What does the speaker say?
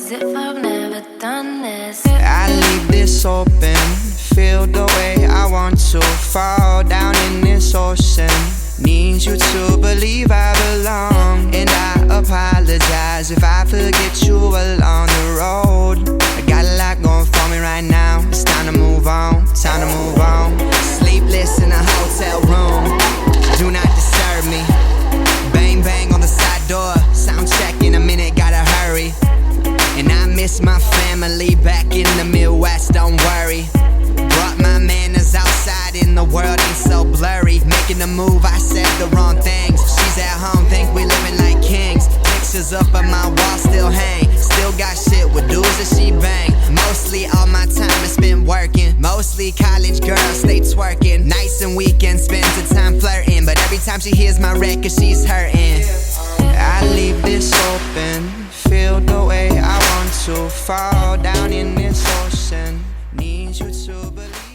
as if I've never done this. I leave this open, feel the way I want to fall down in this ocean. Need you to believe I belong, and I apologize if I forget you along the road. I got a lot going for me right now. It's time to move on, time to move on. Sleepless in a hotel room, do not disturb me. Bang bang on the side door, sound check in a minute, gotta hurry. And I miss my family back in the Midwest, don't worry. Brought my manners outside in the world ain't so blurry. Making a move, I said the wrong things. She's at home, think we living like kings. Pictures up on my wall still hang. Still got shit with dudes that she bang. Mostly all my time is spent working. Mostly college girls stay twerking. Nights and weekends spent the time flirting. But every time she hears my record, she's hurting. I leave this open, feel the way I want to fall down in this ocean. Need you to believe.